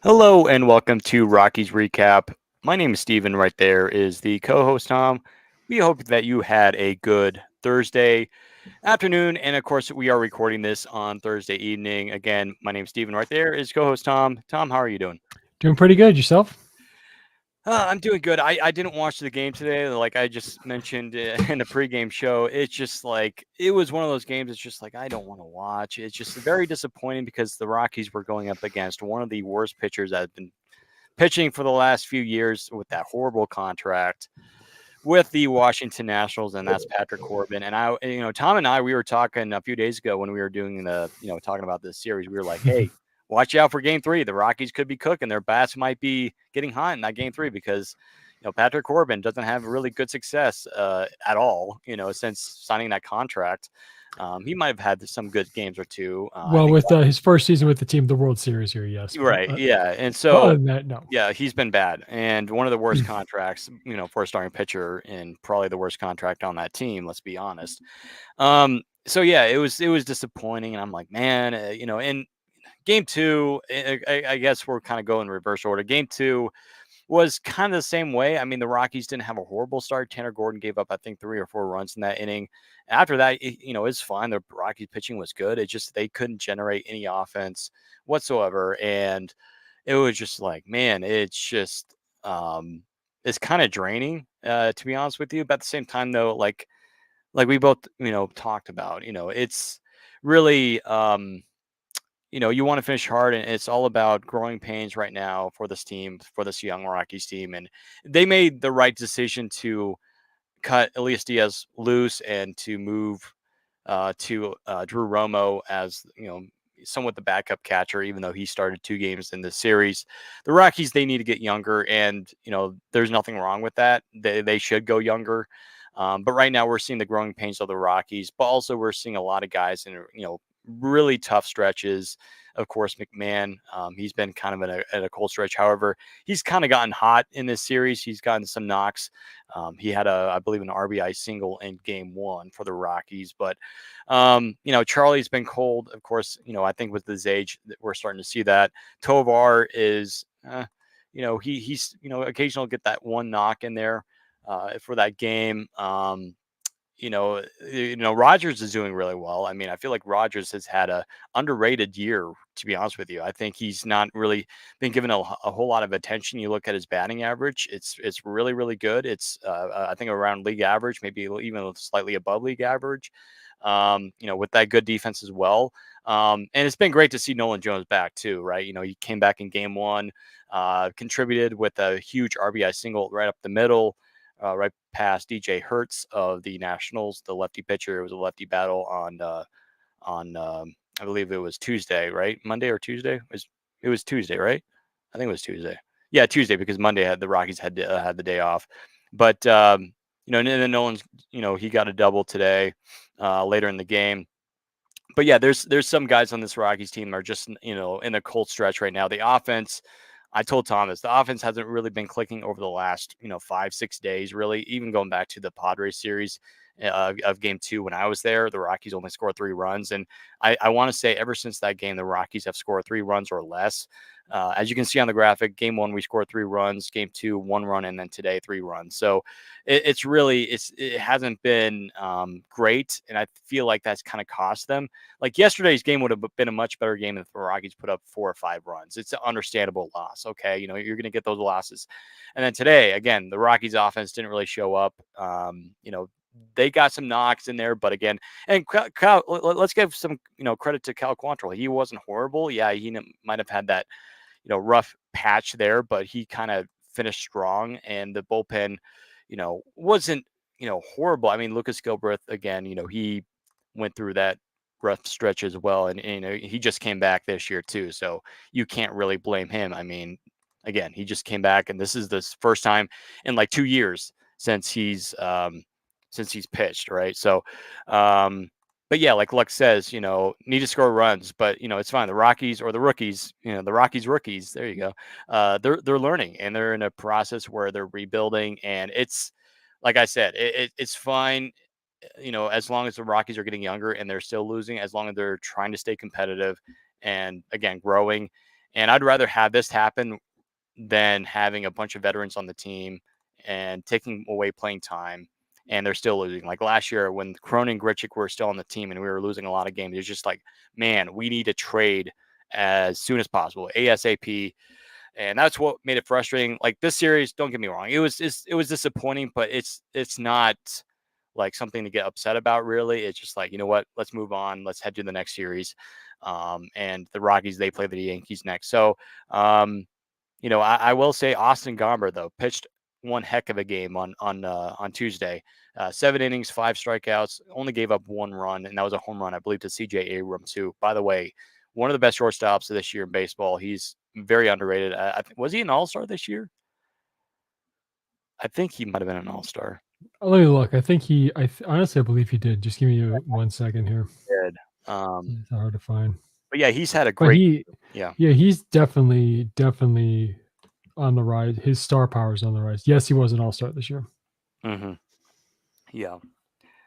Hello and welcome to Rockies Recap. My name is Steven. Right there is the co host, Tom. We hope that you had a good Thursday afternoon. And of course, we are recording this on Thursday evening. Again, my name is Steven. Right there is co host, Tom. Tom, how are you doing? Doing pretty good. Yourself? I'm doing good. I didn't watch the game today. Like I just mentioned in the pregame show, it's just like it was one of those games. It's just like I don't want to watch. It's just very disappointing because the Rockies were going up against one of the worst pitchers that have been pitching for the last few years with that horrible contract with the Washington Nationals, and that's Patrick Corbin. And Tom and I, we were talking a few days ago when we were doing talking about this series. We were like, hey, watch out for Game 3. The Rockies could be cooking. Their bats might be getting hot in that Game 3 because Patrick Corbin doesn't have really good success at all. Since signing that contract. He might have had some good games or two. I Well, think. with his first season with the team, the World Series here, yes. But, Right. Yeah. And but other so than that, no. yeah, he's been bad, and one of the worst contracts, for a starting pitcher, and probably the worst contract on that team. Let's be honest. So yeah, it was disappointing, and I'm like, man, in game two, I guess we're kind of going reverse order. Game two was kind of the same way. I mean, the Rockies didn't have a horrible start. Tanner Gordon gave up, I think, 3 or 4 runs in that inning. After that, it's fine. The Rockies pitching was good. It just they couldn't generate any offense whatsoever, and it was just like, man, it's kind of draining, to be honest with you. But at the same time, though, like we both, talked about, it's really, you want to finish hard, and it's all about growing pains right now for this team, for this young Rockies team, and they made the right decision to cut Elias Diaz loose and to move to Drew Romo as somewhat the backup catcher, even though he started 2 games in this series. The Rockies, they need to get younger, and there's nothing wrong with that. They should go younger. But right now we're seeing the growing pains of the Rockies, but also we're seeing a lot of guys in really tough stretches. Of course, McMahon, he's been kind of in a cold stretch. However, he's kind of gotten hot in this series. He's gotten some knocks. He had I believe, an RBI single in Game 1 for the Rockies. But Charlie's been cold. Of course, I think with his age, we're starting to see that. Tovar is, he's occasionally get that one knock in there for that game. Rogers is doing really well. I mean, I feel like Rogers has had a underrated year, to be honest with you. I think he's not really been given a whole lot of attention. You look at his batting average; it's really really good. It's I think around league average, maybe even slightly above league average. With that good defense as well. And it's been great to see Nolan Jones back too, right? He came back in Game 1, contributed with a huge RBI single right up the middle, right past DJ Hertz of the Nationals, the lefty pitcher. It was a lefty battle on I believe it was Tuesday, right? Monday or Tuesday? It was Tuesday, right? I think it was Tuesday. Yeah, Tuesday, because Monday had the Rockies had the day off. But and then Nolan's, he got a double today, later in the game. But yeah, there's some guys on this Rockies team are just in a cold stretch right now. The offense, I told Thomas, the offense hasn't really been clicking over the last 5-6 days. Really, even going back to the Padres series of Game 2 when I was there, the Rockies only scored 3 runs, and I want to say ever since that game, the Rockies have scored 3 runs or less. As you can see on the graphic, Game 1 we scored 3 runs, Game 2 1 run, and then today 3 runs. So it hasn't been great, and I feel like that's kind of cost them. Like yesterday's game would have been a much better game if the Rockies put up 4 or 5 runs. It's an understandable loss. Okay, you're going to get those losses, and then today again, the Rockies offense didn't really show up. They got some knocks in there, but again, and let's give some credit to Cal Quantrill. He wasn't horrible. Yeah, he might have had that rough patch there, but he kind of finished strong, and the bullpen, wasn't, horrible. I mean, Lucas Gilbreth, again, he went through that rough stretch as well. And, he just came back this year too. So you can't really blame him. I mean, again, he just came back, and this is the first time in like 2 years since he's pitched. Right. So, but yeah, like Luck says, need to score runs, but it's fine. The Rockies, or the rookies, the Rockies rookies, there you go. They're learning, and they're in a process where they're rebuilding, and it's like I said, it's fine. As long as the Rockies are getting younger and they're still losing, as long as they're trying to stay competitive and again growing. And I'd rather have this happen than having a bunch of veterans on the team and taking away playing time, and they're still losing. Like last year when Cronin and Gritchick were still on the team and we were losing a lot of games, it's just like, man, we need to trade as soon as possible, ASAP. And that's what made it frustrating. Like this series, don't get me wrong, it was disappointing, but it's not like something to get upset about. Really, it's just like, you know what, let's move on. Let's head to the next series. And the Rockies, they play the Yankees next. So I will say Austin Gomber though pitched one heck of a game on Tuesday. 7 innings, 5 strikeouts, only gave up 1 run, and that was a home run, I believe, to C.J. Abrams, who, by the way, one of the best shortstops of this year in baseball. He's very underrated. Was he an All-Star this year? I think he might have been an All-Star. Let me look. I think honestly, I believe he did. Just give me 1 second here. Good. It's hard to find. But yeah, he's had a But great. Yeah. he's definitely on the rise. His star power is on the rise. Yes, he was an all-star this year. Mm-hmm. Yeah.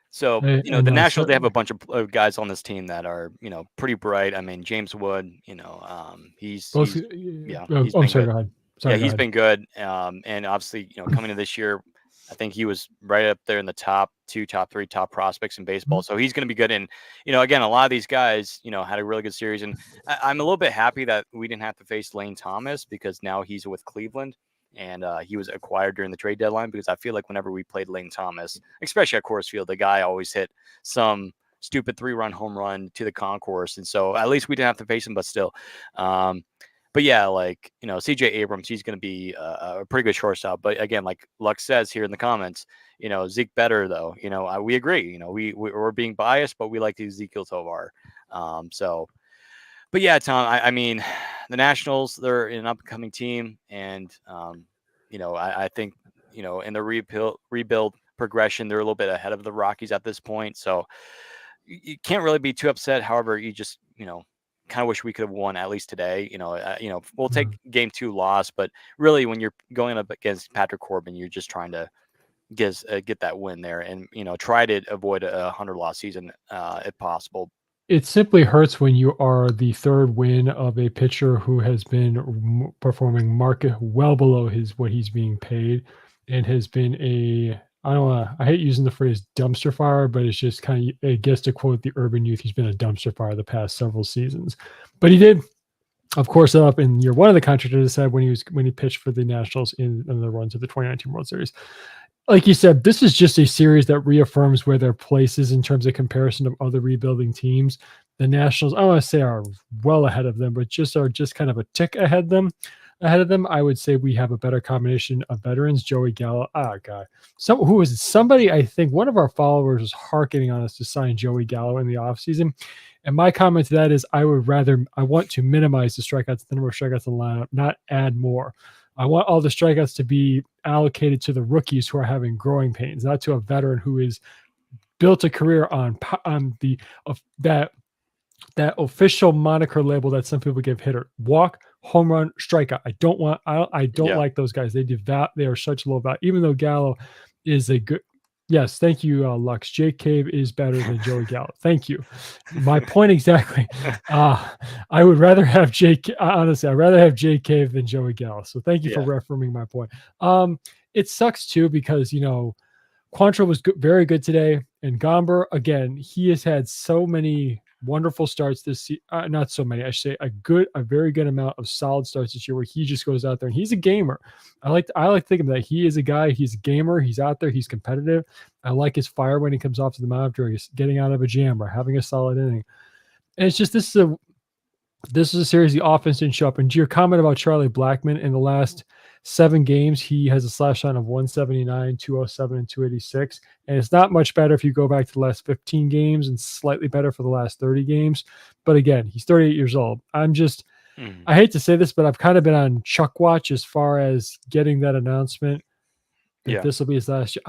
So, And the Nationals, they have a bunch of guys on this team that are, pretty bright. I mean, James Wood, he's I'm been sorry, good. go ahead. Yeah, he's been good. And obviously, coming to this year, I think he was right up there in the top 2, top 3, top prospects in baseball. So he's going to be good. And, again, a lot of these guys, had a really good series. And I'm a little bit happy that we didn't have to face Lane Thomas, because now he's with Cleveland. And he was acquired during the trade deadline, because I feel like whenever we played Lane Thomas, especially at Coors Field, the guy always hit some stupid 3-run home run to the concourse. And so at least we didn't have to face him, but still. But yeah, like, C.J. Abrams, he's going to be a pretty good shortstop. But again, like Lux says here in the comments, Zeke better, though. We agree. We're being biased, but we like Ezekiel Tovar. But yeah, Tom, I mean, the Nationals, they're an up-and-coming team. And, I think, in the rebuild progression, they're a little bit ahead of the Rockies at this point. So you can't really be too upset. However, you just, kind of wish we could have won at least today. We'll take game 2 loss, but really when you're going up against Patrick Corbin, you're just trying to get that win there, and try to avoid a 100-loss season if possible. It simply hurts when you are the third win of a pitcher who has been performing market well below what he's being paid, and has been I hate using the phrase dumpster fire, but it's just kind of, I guess, to quote the urban youth, he's been a dumpster fire the past several seasons. But he did, of course, up in year 1 of the contract, as I said, when he pitched for the Nationals in the run to the 2019 World Series. Like you said, this is just a series that reaffirms where their place is in terms of comparison of other rebuilding teams. The Nationals, I don't want to say are well ahead of them, but are just kind of a tick ahead of them. I would say we have a better combination of veterans. Joey Gallo. Who was it? Somebody, I think one of our followers was hearkening on us to sign Joey Gallo in the offseason. And my comment to that is I want to minimize the number of strikeouts in the lineup, not add more. I want all the strikeouts to be allocated to the rookies who are having growing pains, not to a veteran who is built a career on that official moniker label that some people give hitter: walk, home run, strikeout. I don't like those guys. They are such low value. Even though Gallo is a good. Yes, thank you, Lux. Jake Cave is better than Joey Gallo. Thank you. My point exactly. I would rather have Jake. Honestly, I'd rather have Jake Cave than Joey Gallo. So thank you for reaffirming my point. It sucks too, because Quantrill was very good today, and Gomber, again, he has had so many wonderful starts this season. Not so many, I should say a very good amount of solid starts this year, where he just goes out there and he's a gamer. I like to think of that. He is a guy, he's a gamer, he's out there, he's competitive. I like his fire when he comes off to the mound during getting out of a jam or having a solid inning. And it's just, this is a series the offense didn't show up. And to your comment about Charlie Blackmon, in the last 7 games, he has a slash line of 179, 207, and 286. And it's not much better if you go back to the last 15 games, and slightly better for the last 30 games. But again, he's 38 years old. I hate to say this, but I've kind of been on Chuck watch as far as getting that announcement that this will be his last year.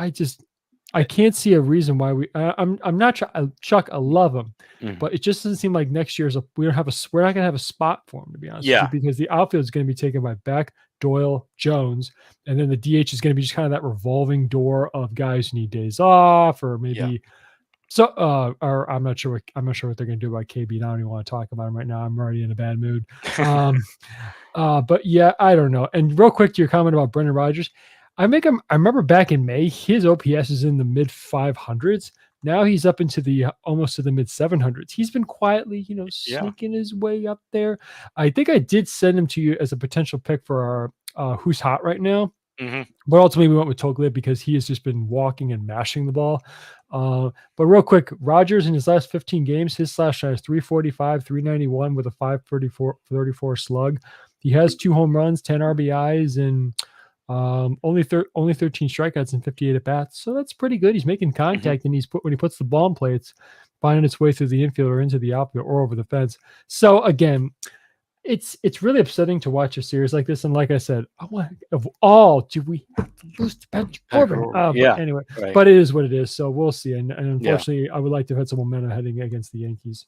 I can't see a reason why I'm not Chuck. I love him, but it just doesn't seem like next year's we're not going to have a spot for him, to be honest with you, because the outfield is going to be taken by Beck, Doyle, Jones, and then the DH is going to be just kind of that revolving door of guys who need days off, or maybe So, or I'm not sure what they're gonna do about KB. I don't even want to talk about him right now. I'm already in a bad mood. Um, but yeah, I don't know. And real quick to your comment about Brendan Rodgers, I remember back in May, his OPS is in the mid 500s. Now he's up into the almost to the mid 700s. He's been quietly, Yeah. sneaking his way up there. I think I did send him to you as a potential pick for our who's hot right now. Hmm. But ultimately, we went with Toglia because he has just been walking and mashing the ball. But real quick, Rogers in his last 15 games, his slash line is 345, 391 with a 534 slug. He has 2 home runs, 10 RBIs, and only 13 strikeouts and 58 at bats. So that's pretty good. He's making Hmm. contact, and when he puts the ball in play, it's finding its way through the infield or into the outfield or over the fence. So again, it's really upsetting to watch a series like this. And like I said, I want of all do we have to lose to Patrick Corbin? But Yeah. anyway, Right. but it is what it is. So we'll see. And Yeah. unfortunately, I would like to have had some momentum heading against the Yankees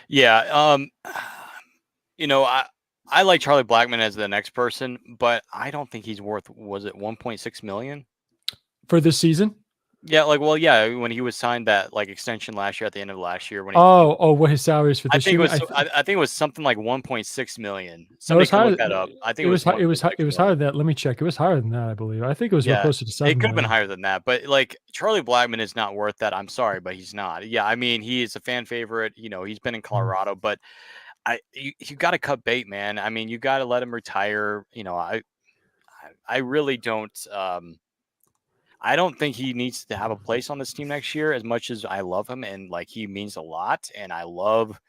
Yeah. You know, I like Charlie Blackman as the next person, but I don't think he's worth, was it 1.6 million? for this season. Yeah, like, well, yeah, when he was signed that like extension last year at the end of last year when he Oh, what his salary is for I this think it year? was I think it was something like 1.6 million. No, it Somebody was can look higher. that up. I think It it was was it was 1.6 it was higher million. than that. Let me check. It was higher than that, I believe. I think it was real Yeah. closer to It seven could have been million. higher than that, but like Charlie Blackman is not worth that. I'm sorry, but he's not. Yeah, I mean, he is a fan favorite. He's been in Mm, Colorado, but you got to cut bait, man. I mean, you got to let him retire. I really don't. I don't think he needs to have a place on this team next year. As much as I love him and like he means a lot, and I love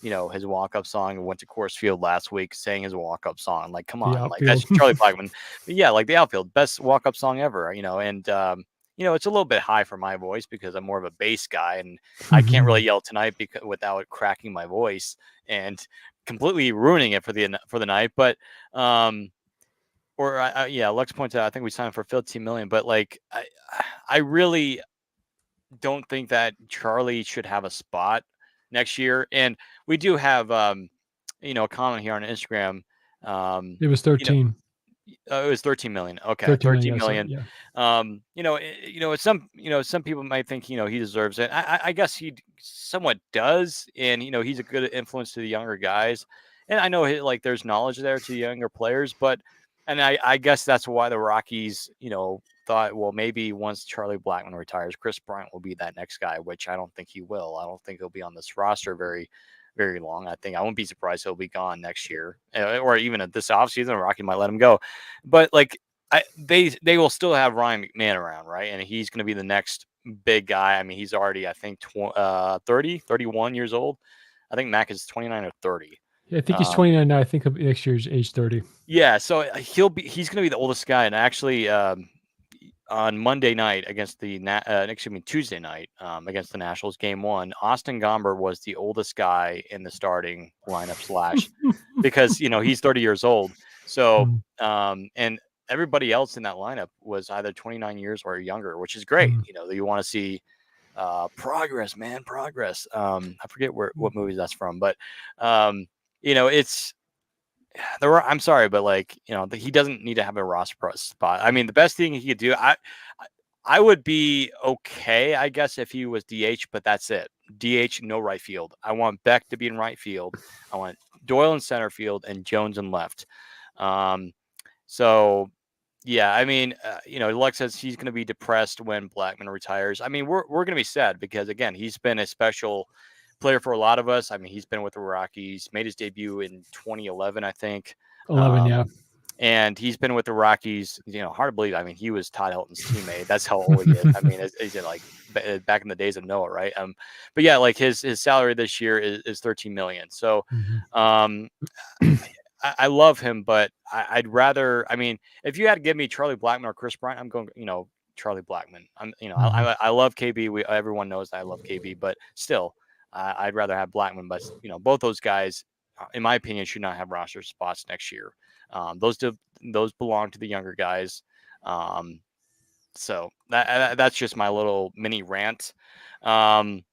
his walk up song. I went to Coors Field last week, sang his walk up song. Like, come the on, like outfield. that's Charlie Blackman. But yeah, like the outfield, best walk up song ever. And it's a little bit high for my voice because I'm more of a bass guy, and I can't really yell tonight because without cracking my voice and completely ruining it for the night. But yeah, Lex pointed out I think we signed for 15 million, but like I really don't think that Charlie should have a spot next year. And we do have a comment here on Instagram. Um, It was you know, 13. it was 13 million. Okay, 13 million. 13 Yeah, sorry. million. Yeah. Some people might think he deserves it. I guess he somewhat does, and he's a good influence to the younger guys. And I know like there's knowledge there to the younger players, but and I guess that's why the Rockies thought, well, maybe once Charlie Blackman retires, Chris Bryant will be that next guy, which I don't think he will. I don't think he'll be on this roster very long. I won't be surprised he'll be gone next year, or even at this offseason. Rocky might let him go, but like they will still have Ryan McMahon around, right? And he's going to be the next big guy. I mean, he's already I think 31 years old. I think Mac is 29 or 30. Yeah, I think he's Um, 29 now. I think next year's age 30. yeah, so he's going to be the oldest guy, and actually on Monday night against excuse me, Tuesday night against the Nationals, game one, Austin Gomber was the oldest guy in the starting lineup slash because he's 30 years old. So Mm, and everybody else in that lineup was either 29 years or younger, which is great. mm, You want to see progress, man, progress. I forget mm, what movie that's from, but it's I'm sorry, but like he doesn't need to have a roster spot. I mean, the best thing he could do, I would be okay, I guess, if he was DH, but that's it. DH, no right field. I want Beck to be in right field. I want Doyle in center field and Jones in left. Um, so yeah, I mean, Lex says he's going to be depressed when Blackman retires. I mean, we're going to be sad because again, he's been a special player for a lot of us. I mean, he's been with the Rockies, made his debut in 2011, I think. 11. Yeah. Um, and he's been with the Rockies, hard to believe. I mean, he was Todd Helton's teammate. That's how old he is. I mean, he's like back in the days of Noah, right? But yeah, like his salary this year is 13 million. So, Mhm. um, I love him, but I'd rather. I mean, if you had to give me Charlie Blackman or Chris Bryant, I'm going. Charlie Blackman. Mhm. I love KB. Everyone knows that I love KB, but still, I'd rather have Blackman. But both those guys, in my opinion, should not have roster spots next year. Those belong to the younger guys. Um, so that's just my little mini rant. Um,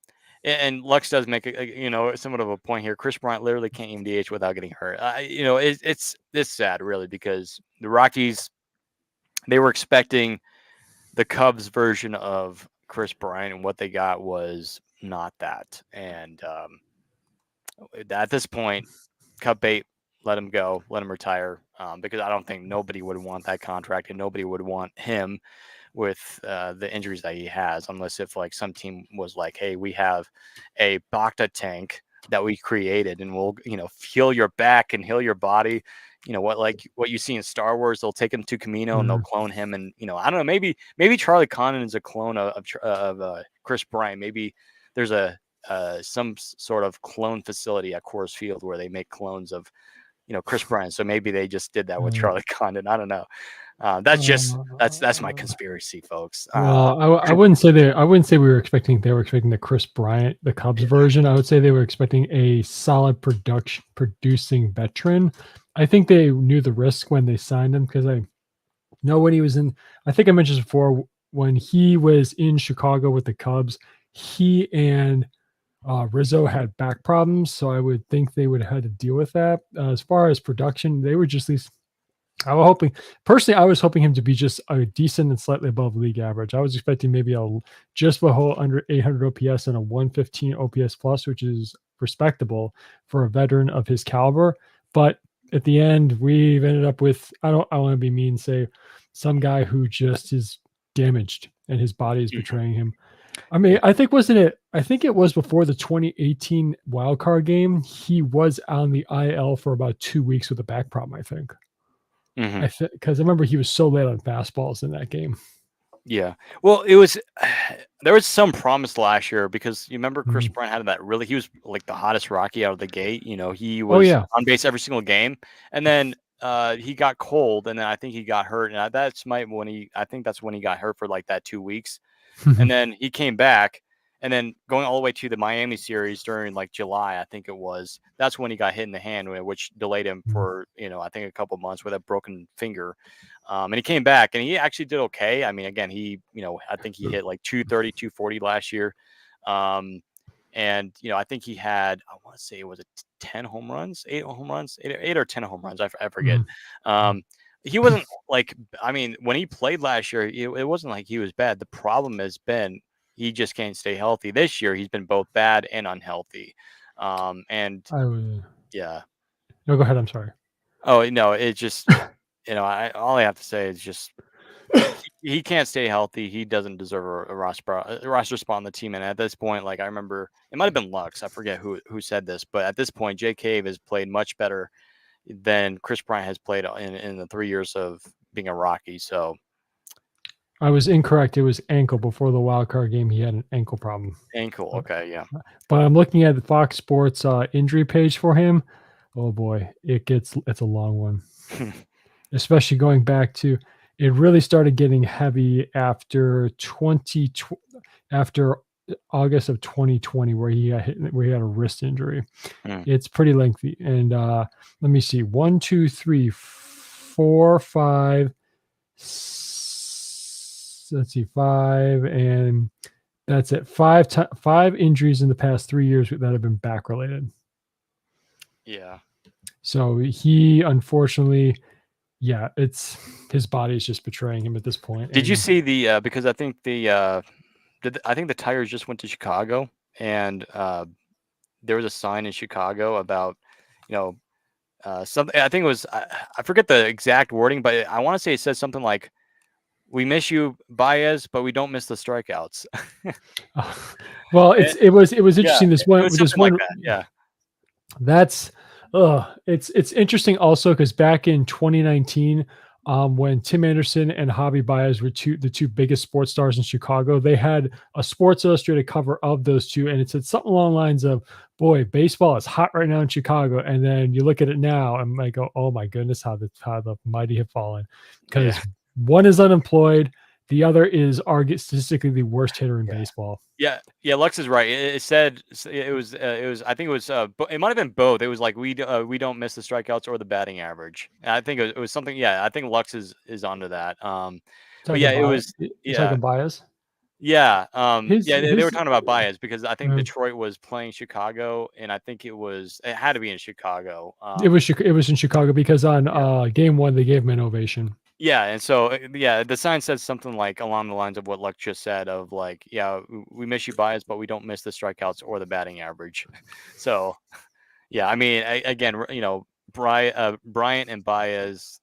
and Lux does make somewhat of a point here. Chris Bryant literally can't even DH without getting hurt. It's sad really because the Rockies, they were expecting the Cubs version of Chris Bryant, and what they got was not that. And at this point, cut bait, let him go, let him retire, because I don't think nobody would want that contract, and nobody would want him with the injuries that he has, unless if like some team was like, "Hey, we have a Bacta tank that we created, and we'll heal your back and heal your body." What you see in Star Wars, they'll take him to Camino and they'll Mhm. clone him, and I don't know, maybe Charlie Condon is a clone of Chris Bryant. Maybe there's a some sort of clone facility at Coors Field where they make clones of Chris Bryant. So maybe they just did that with Uh, Charlie Condon. I don't know. That's my uh, conspiracy, folks. well, I wouldn't say they were expecting the Chris Bryant, the Cubs Yeah. version. I would say they were expecting a solid production producing veteran. I think they knew the risk when they signed him because I know when he was in. I think I mentioned this before when he was in Chicago with the Cubs. He and Rizzo had back problems, so I would think they would have had to deal with that. As far as production, they were just these. I was hoping personally, I was hoping him to be just a decent and slightly above league average. I was expecting maybe just a whole under 800 OPS and a 115 OPS plus, which is respectable for a veteran of his caliber. But at the end, we've ended up with I want to be mean, say some guy who just is damaged and his body is Mhm. betraying him. I mean, I think wasn't it? I think it was before the 2018 wild card game. He was on the IL for about 2 weeks with a back problem. I think. Mhm. I think because I remember he was so late on fastballs in that game. Yeah. Well, it was there was some promise last year because you remember Chris Mhm. Bryant had that really he was like the hottest Rocky out of the gate. He Oh was yeah. on base every single game, and then he got cold, and then I think he got hurt, and I think that's when he got hurt for like that 2 weeks. And then he came back, and then going all the way to the Miami series during like July, I think it was. That's when he got hit in the hand, which delayed him for I think a couple months with a broken finger. And he came back, and he actually did okay. I mean, again, I think he hit like 230, 240 last year. Um, and I think he had, I want to say it was 10 home runs, 8 home runs, eight or 10 home runs. I forget. Mhm. Um, he wasn't like, I mean, when he played last year, it wasn't like he was bad. The problem has been he just can't stay healthy. This year, he's been both bad and unhealthy. And I would yeah. no, go ahead. I'm sorry. Oh, no, it just, all I have to say is just he can't stay healthy. He doesn't deserve a roster spot on the team. And at this point, like I remember, it might have been Lux. I forget who said this, but at this point, Jay Cave has played much better than Chris Bryant has played in the 3 years of being a Rocky. So I was incorrect. It was ankle before the wild card game. He had an ankle problem. ankle. Uh, Okay, yeah. But I'm looking at the Fox Sports injury page for him. Oh boy, it's a long one. Especially going back to it really started getting heavy after after August of 2020 where he had a wrist injury. Mm, It's pretty lengthy. And let me see. One, two, three, four, five. Let's see, five, and that's it. Five injuries in the past 3 years that have been back related. yeah. So he unfortunately, yeah, it's his body is just betraying him at this point. Did you And see because I think I think the Tigers just went to Chicago, and there was a sign in Chicago about, you know, something. I think it was I forget the exact wording, but I want to say it says something like, "We miss you, Baez, but we don't miss the strikeouts." uh, well, Eh, it was yeah, interesting. it was something like that. Yeah. That's it's interesting also because back in 2019, when Tim Anderson and Javi Baez were the two biggest sports stars in Chicago, they had a Sports Illustrated cover of those two, and it said something along the lines of, "Boy, baseball is hot right now in Chicago." And then you look at it now, and I go, "Oh my goodness, how the mighty have fallen," Yeah. because one is unemployed, the other is statistically the worst hitter in Yeah. baseball. Yeah, yeah, Lex is right. It said it was. I think it was. It might have been both. It was like we don't miss the strikeouts or the batting average. And I think it was something. Yeah, I think Lux is onto that. But yeah, Talking it Baez, was. you Yeah, talking Baez? yeah, His yeah. They were his talking about bias because I think uh, Detroit was playing Chicago, and I think it had to be in Chicago. it was in Chicago because on Yeah, game one they gave him an ovation. Yeah, and so yeah, the sign says something like along the lines of what Luck just said of like, yeah, we miss you Baez, but we don't miss the strikeouts or the batting average. So yeah, I mean, again, Bryant and Baez,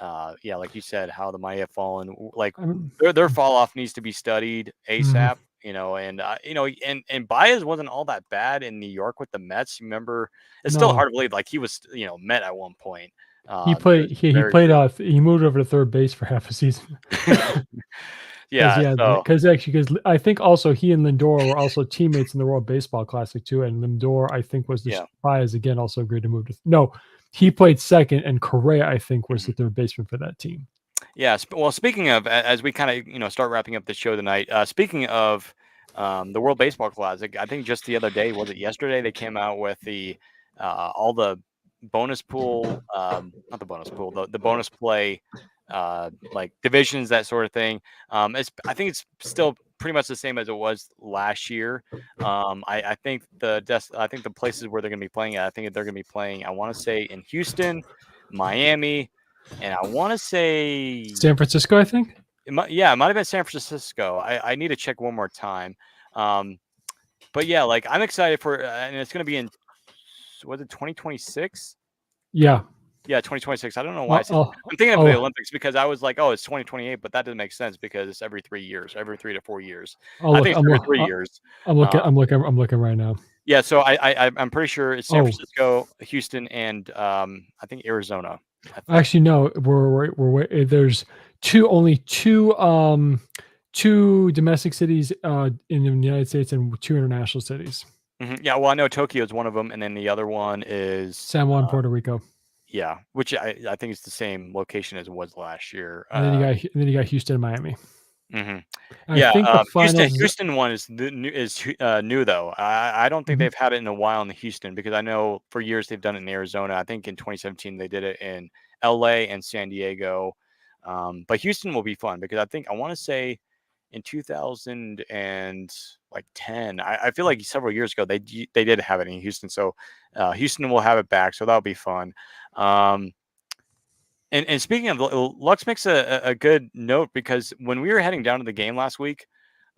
yeah, like you said, how the might have fallen, like I'm their fall off needs to be studied mhm. ASAP. And Baez wasn't all that bad in New York with the Mets. You remember, it's still No. hard to believe. Like he was, Met at one point. He It played was he very played, true. he moved over to third base for half a season. Because Yeah. yeah, So because actually, because I think also he and Lindor were also teammates in the World Baseball Classic too, and Lindor, I think, was the yeah. Baez again also agreed to move to no, he played second, and Correa, I think, was the Mhm. third baseman for that team. Yeah. Well, speaking of, as we kind of start wrapping up the show tonight. Speaking of the World Baseball Classic, I think just the other day, was it yesterday? They came out with the all the bonus pool, not the bonus pool, the bonus play, like divisions, that sort of thing. I think it's still pretty much the same as it was last year. I think the places where they're going to be playing at, I think they're going to be playing. I want to say in Houston, Miami. And I want to say, San Francisco, I think. yeah, it might have been San Francisco. I need to check one more time. Um, but yeah, like I'm excited for, and it's going to be in, was it 2026? Yeah, Yeah, 2026. I don't know why I I'll said, I'll, I'm thinking of the I'll, Olympics because I was like, oh, it's 2028, but that doesn't make sense because it's every 3 years, every 3 to 4 years. I'll I look. think it's every 3 years. I'm Uh, looking. I'm looking right now. yeah, so I'm pretty sure it's San Oh, Francisco, Houston, and I think Arizona. I think. actually, no. There's only two domestic cities in the United States and two international cities. Yeah, well, I know Tokyo is one of them, and then the other one is San Juan, Puerto Rico, yeah, which I think is the same location as it was last year. and then you got Houston and Miami. Mhm. I Yeah, think the Houston finals. Houston one is new though. I don't think Mhm, they've had it in a while in Houston because I know for years they've done it in Arizona. I think in 2017 they did it in LA and San Diego. But Houston will be fun because I want to say in 2000 and like 10, I feel like several years ago they did have it in Houston. So Houston will have it back, so that'll be fun. Um, and speaking of Lux makes a good note because when we were heading down to the game last week,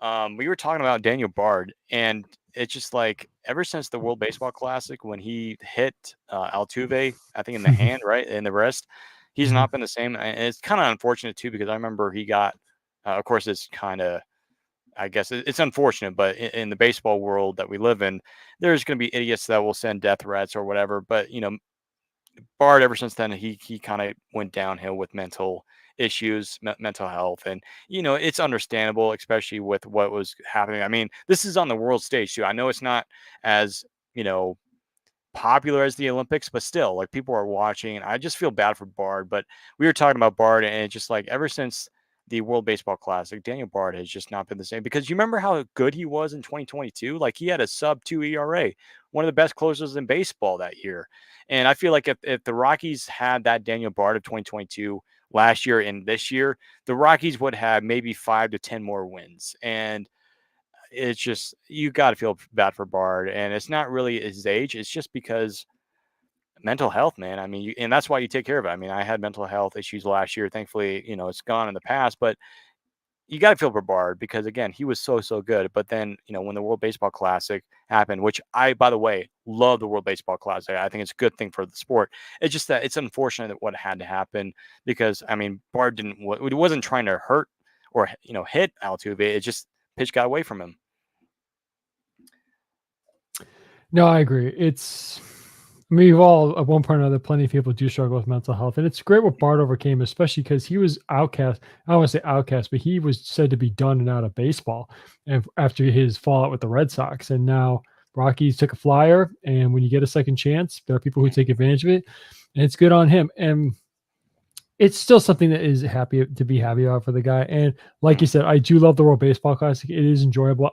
we were talking about Daniel Bard, and it's just like ever since the World Baseball Classic when he hit Altuve, I think in the hand, right in the wrist, he's mhm. not been the same, and it's kind of unfortunate too because I remember he got, of course, it's kind of. I guess it's unfortunate, but in the baseball world that we live in, there's going to be idiots that will send death threats or whatever. But Bard, ever since then, he kind of went downhill with mental issues, mental health, and it's understandable, especially with what was happening. I mean, this is on the world stage too. I know it's not as you know popular as the Olympics, but still, like people are watching, and I just feel bad for Bard. But we were talking about Bard, and it's just like ever since the World Baseball Classic, Daniel Bard has just not been the same. Because you remember how good he was in 2022? Like he had a sub 2 ERA, one of the best closers in baseball that year. And I feel like if the Rockies had that Daniel Bard of 2022 last year and this year, the Rockies would have maybe 5 to 10 more wins. And it's just you got to feel bad for Bard, and it's not really his age. It's just because mental health, man. I mean, and that's why you take care of it. I mean, I had mental health issues last year. Thankfully, it's gone in the past, but you got to feel for Bard because again, he was so good. But then, when the World Baseball Classic happened, which I, by the way, love the World Baseball Classic. I think it's a good thing for the sport. It's just that it's unfortunate that what had to happen because I mean, Bard he wasn't trying to hurt or hit Altuve. It just pitch got away from him. No, I agree. I mean, we've all at one point or another, plenty of people do struggle with mental health, and it's great what Bart overcame, especially because he was outcast. I don't want to say outcast, but he was said to be done and out of baseball, and after his fallout with the Red Sox, and now Rockies took a flyer. And when you get a second chance, there are people who take advantage of it, and it's good on him. And it's still something that is happy to be happy about for the guy. And like you Mhm, said, I do love the World Baseball Classic. It is enjoyable.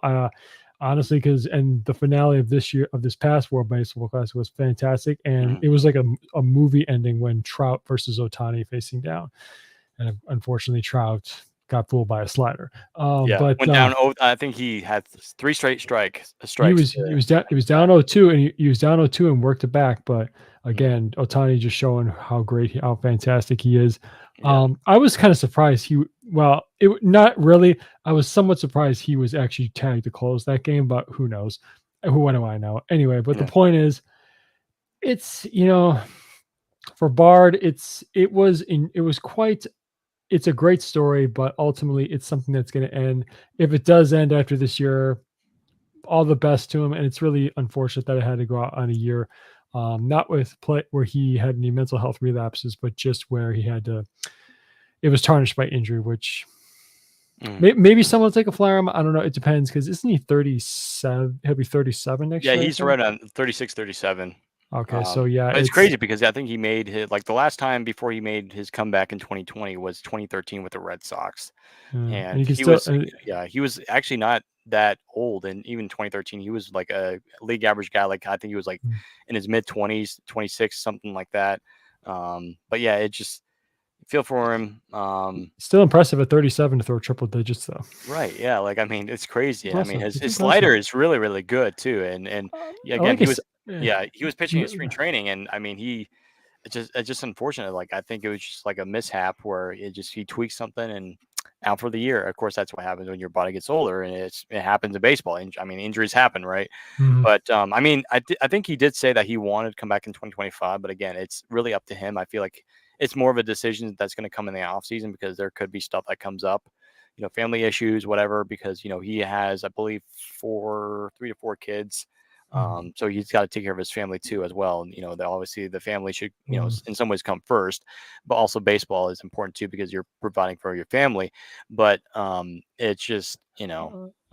Honestly, because and the finale of this past World Baseball Classic was fantastic, and mhm. it was like a movie ending when Trout versus Otani facing down, and unfortunately Trout got fooled by a slider. Yeah, But went down. Oh, I think he had three straight he strikes was to he was down finish he was that. down 0-2, and he was down 0-2 and worked it back. But Mm. again, Otani just showing how fantastic he is. Yeah. I was kind of surprised well, not really. I was somewhat surprised he was actually tagged to close that game, but who knows? What do I know? Anyway, but the Yeah. point is, it's for Bard, it was quite it's a great story, but ultimately it's something that's going to end. If it does end after this year, all the best to him. And it's really unfortunate that it had to go out on a year, not with play where he had any mental health relapses, but just where he had to. It was tarnished by injury, which Mm. maybe someone will take a flyer on him. I don't know. It depends because isn't he 37? He'll be 37 next Yeah, year, I he's think. right on 36, 37. Okay, so yeah, But it's crazy because I think he made his like the last time before he made his comeback in 2020 was 2013 with the Red Sox. and And you can he still was yeah, he was actually not that old, and even 2013, he was like a league average guy, like, I think he was, like, mm, in his mid-20s, 26, something like that. But yeah, it just feel for him. still impressive at 37 to throw triple digits though. Right, yeah, like, I mean, it's crazy. I mean, Impressive. It's his impressive. slider is really, really good too, and yeah, I again, like he his. was eh, yeah, he was pitching in m- spring training, and I mean, it's just unfortunate. Like, I think it was just like a mishap where he tweaked something and out for the year. Of course, that's what happens when your body gets older, and it happens in baseball. I mean, injuries happen, right? mhm. But I mean, I think he did say that he wanted to come back in 2025. But again, it's really up to him. I feel like it's more of a decision that's going to come in the offseason because there could be stuff that comes up, family issues, whatever. Because he has, I believe, 3 to 4 kids. Mhm. So he's got to take care of his family too, as well. And obviously the family should, Mhm. in some ways come first, but also baseball is important too because you're providing for your family. But it's just,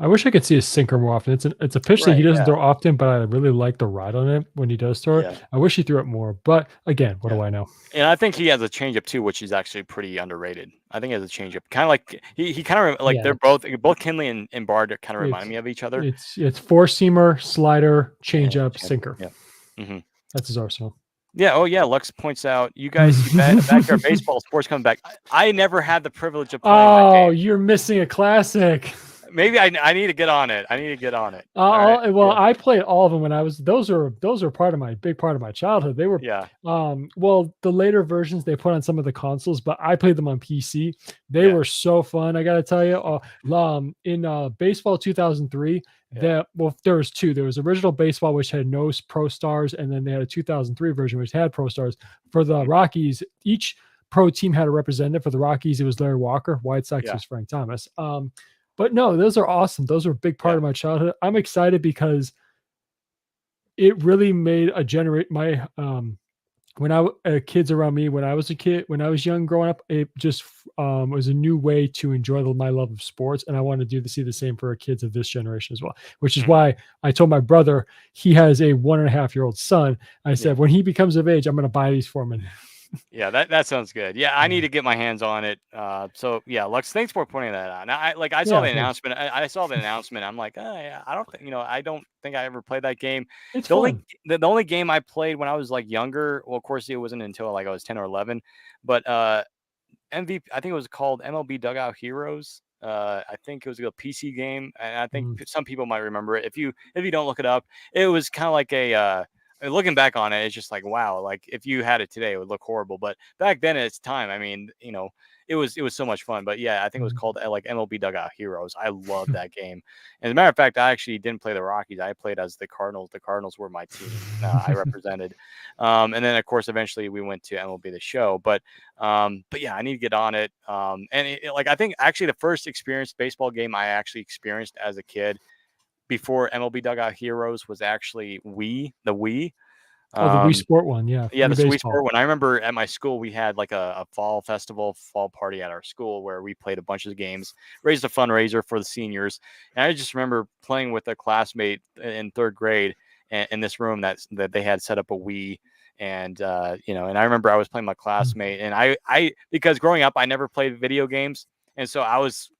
I wish I could see a sinker more often. It's a pitch that he right, doesn't yeah, throw often, but I really like the ride on it when he does throw it. yeah, I wish he threw it more, but again, what yeah. do I know? And I think he has a changeup too, which is actually pretty underrated. I think he has a changeup, kind of like he kind of like Yeah, they're both Kinley and Bard kind of remind it's me of each other. it's four seamer, slider, Yeah, changeup, change- sinker. yeah. Hmm. That's his arsenal. Yeah. Oh, yeah. Lux points out, you guys see backyard baseball sports coming back. I never had the privilege of playing that Oh, game. you're missing a classic. Maybe I need to get on it. I need to get on it. All right. Well, Yeah. I played all of them when I was those are part of my big part of my childhood. They were Yeah. well, the later versions they put on some of the consoles, but I played them on PC. They Yeah. were so fun, I gotta tell you. In baseball 2003, Yeah. there was two. There was original baseball, which had no pro stars, and then they had a 2003 version which had pro stars. For the Mhm. Rockies, each pro team had a representative. For the Rockies, it was Larry Walker. White Sox Yeah. was Frank Thomas. But no, those are awesome. Those are a big part Yeah. of my childhood. I'm excited because it really made a generate my when kids around me when I was a kid when I was young growing up, it just was a new way to enjoy my love of sports, and I want to see the same for our kids of this generation as well. Which is Mhm. why I told my brother he has a 1.5-year-old son. I Yeah. said when he becomes of age, I'm going to buy these for him. And Yeah, that sounds good. Yeah, I need yeah, to get my hands on it. So yeah, Lux, thanks for pointing that out. Now, I saw yeah, the of course, announcement. I saw the announcement. I'm like, oh, yeah, I don't think I ever played that game. it's The only fun. the only game I played when I was like younger, well, of course, it wasn't until like I was 10 or 11, but MVP, I think it was called MLB Dugout Heroes. I think it was a PC game, and I think Mm, some people might remember it. If you don't look it up, it was kind of like looking back on it, it's just like wow. Like if you had it today, it would look horrible. But back then, at its time, I mean, it was so much fun. But yeah, I think it was mm. called like MLB Dugout Heroes. I love that game. As a matter of fact, I actually didn't play the Rockies. I played as the Cardinals. The Cardinals were my team. I represented. And then of course, eventually we went to MLB the Show. But yeah, I need to get on it. And like I think actually the first experienced baseball game I actually experienced as a kid before MLB Dugout Heroes was actually the Wii. Oh, the Wii Um, Sport one, yeah, yeah, Wii the Wii Baseball. Sport one. I remember at my school we had like a fall festival, fall party at our school where we played a bunch of games, raised a fundraiser for the seniors, and I just remember playing with a classmate in third grade in this room that they had set up a Wii. And and I remember I was playing my Mm. classmate, and I because growing up I never played video games, and so I was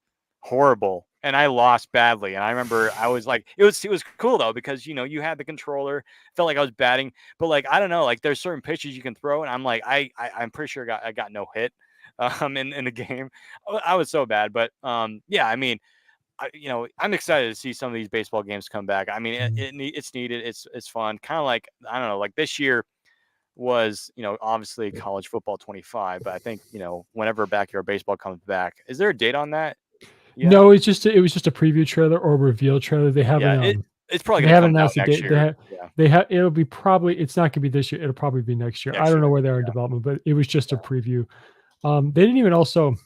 horrible and I lost badly. And I remember I was like, it was cool though because you had the controller, felt like I was batting, but like I don't know, like there's certain pitches you can throw, and I'm like I'm pretty sure I got no hit in the game. I was so bad, but yeah, I mean, I'm excited to see some of these baseball games come back. I mean, Mm. it's needed. It's fun. Kind of like I don't know, like this year was, obviously college football 25, but I think, whenever backyard baseball comes back, is there a date on that yet? No, it was just a preview trailer or reveal trailer. Yeah, it's probably They gonna haven't come out announced a next date. year. Yeah. They have it'll be probably it's not gonna be this year. It'll probably be next year. I Next don't know year. where they are in Yeah. development, but it was just a Yeah. preview. They didn't even also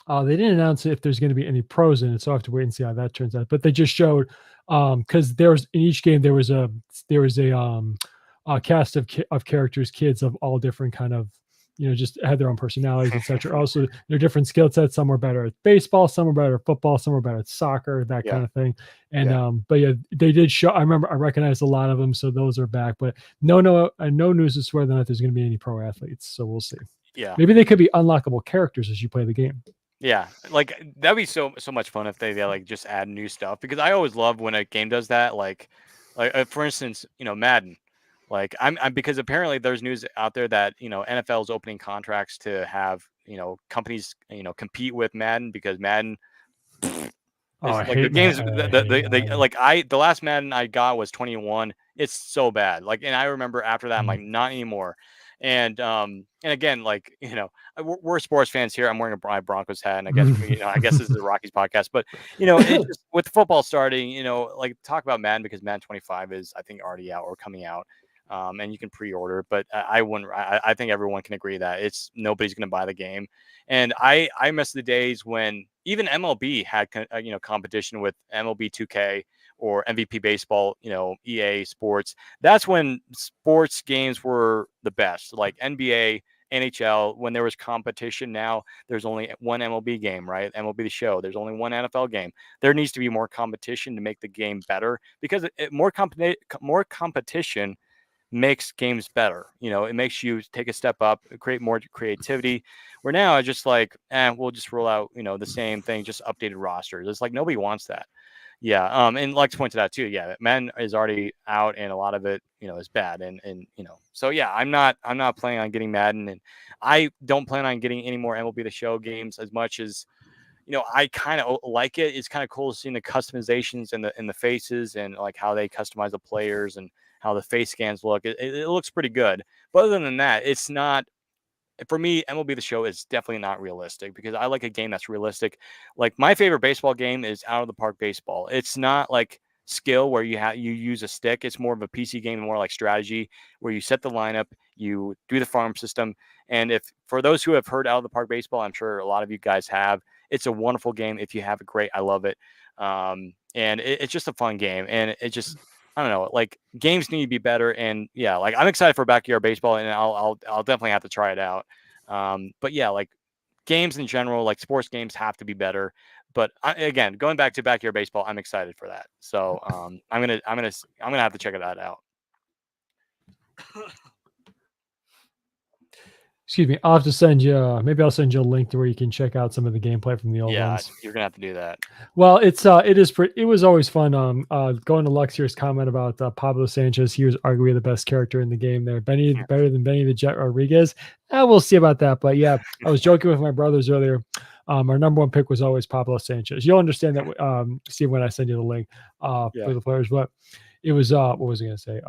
they didn't announce if there's going to be any pros in it, so I have to wait and see how that turns out. But they just showed because there was in each game there was a cast of characters, kids of all different kind of just had their own personalities, etc. Also, their different skill sets. Some were better at baseball, some were better at football, some were better at soccer, that Yeah. kind of thing. And Yeah. but yeah, they did show. I remember I recognized a lot of them, so those are back. But no news as to whether or not there's going to be any pro athletes. So we'll see. Yeah. Maybe they could be unlockable characters as you play the game. Yeah, like that'd be so much fun if they like just add new stuff because I always love when a game does that. Like for instance, Madden. Like I'm because apparently there's news out there that NFL is opening contracts to have companies compete with Madden because Madden Oh, is I like the hate games Madden. I hate Madden. like the last Madden I got was 21. It's so bad. Like, and I remember after that I'm Mm. like not anymore. And again, like we're sports fans here. I'm wearing a Broncos hat, and I guess this is a Rockies podcast, but it's just with football starting, like talk about Madden because Madden 25 is I think already out or coming out. And you can pre-order, but I wouldn't. I think everyone can agree that it's nobody's going to buy the game, and I miss the days when even MLB had competition with MLB 2K or MVP baseball, EA Sports. That's when sports games were the best, like NBA, NHL. When there was competition, now there's only one MLB game, right? MLB the Show. There's only one NFL game. There needs to be more competition to make the game better because more competition makes games better. It makes you take a step up, create more creativity. Where now it's just like, we'll just roll out, the same thing, just updated rosters. It's like nobody wants that. Yeah. And Lex pointed out too. Yeah, Man is already out, and a lot of it, is bad. And so yeah, I'm not planning on getting Madden, and I don't plan on getting any more MLB the Show games as much as I kind of like it. It's kind of cool seeing the customizations and the faces and like how they customize the players and how the face scans look. It looks pretty good. But other than that, it's not for me. MLB the Show is definitely not realistic because I like a game that's realistic. Like my favorite baseball game is Out of the Park Baseball. It's not like skill where you use a stick. It's more of a PC game, more like strategy where you set the lineup, you do the farm system. And if for those who have heard Out of the Park Baseball, I'm sure a lot of you guys have. It's a wonderful game. If you have it, great. I love it. And it's just a fun game, and it just I don't know, like games need to be better. And yeah, like I'm excited for backyard baseball, and I'll definitely have to try it out. But yeah, like games in general, like sports games have to be better. But again, going back to backyard baseball, I'm excited for that. So I'm gonna have to check that out. Excuse me. I'll have to send you. Maybe I'll send you a link to where you can check out some of the gameplay from the old Yeah, ones. you're gonna have to do that. Well, it was always fun. Going to Luxier's comment about Pablo Sanchez. He was arguably the best character in the game. There, better than Benny the Jet Rodriguez. We'll see about that. But yeah, I was joking with my brothers earlier. Our number one pick was always Pablo Sanchez. You'll understand that, Steve, when I send you the link Yeah. for the players. But it was what was I going to say?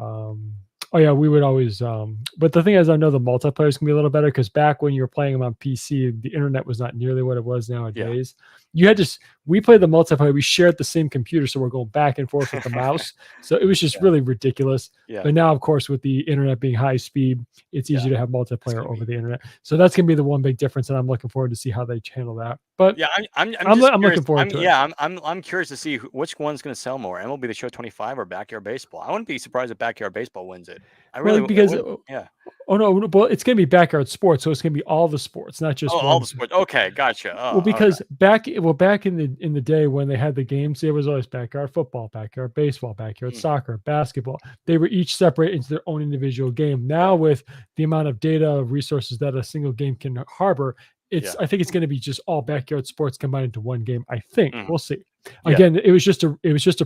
Oh yeah, we would always. But the thing is, I know the multiplayer can be a little better because back when you were playing them on PC, the internet was not nearly what it was nowadays. You had to. We played the multiplayer. We shared the same computer, so we're going back and forth with the mouse. So it was just really ridiculous. Yeah. But now, of course, with the internet being high speed, it's easier to have multiplayer over the internet. So that's gonna be the one big difference, and I'm looking forward to see how they handle that. But yeah, I'm just looking forward to it. Yeah, I'm curious to see which one's going to sell more, MLB The Show 25 or Backyard Baseball. I wouldn't be surprised if Backyard Baseball wins it. I really because yeah. Oh no, well, it's gonna be backyard sports, so it's gonna be all the sports, not just all the sports. Okay, gotcha. Well, because back in the day when they had the games, there was always backyard football, backyard baseball, backyard soccer, basketball. They were each separate into their own individual game. Now, with the amount of data resources that a single game can harbor, I think it's going to be just all backyard sports combined into one game. I think we'll see. Again, it was just a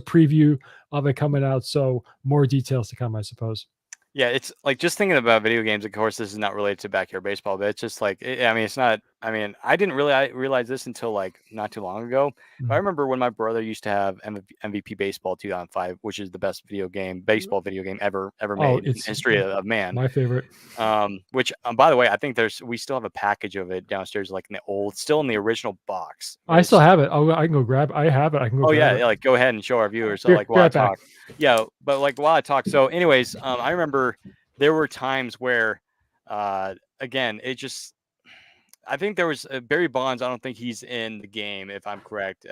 preview of it coming out, so more details to come, I suppose. Yeah, it's like just thinking about video games. Of course, this is not related to backyard baseball, but it's just like I mean, it's not I mean, I didn't really I realize this until like not too long ago. But I Mm. remember when my brother used to have MVP Baseball 2005, which is the best baseball video game ever Oh, made in it's history of man. my favorite. Which by the way, I think we still have a package of it downstairs, like in the old, still in the original box. I still Which have it. I can go grab. I have it. I can go oh grab yeah, it. yeah, like go ahead and show our viewers. So Here, like be while I right back. talk, yeah, but like while I talk. So anyways, I remember there were times where, again, it just I think there was Barry Bonds. I don't think he's in the game, if I'm correct,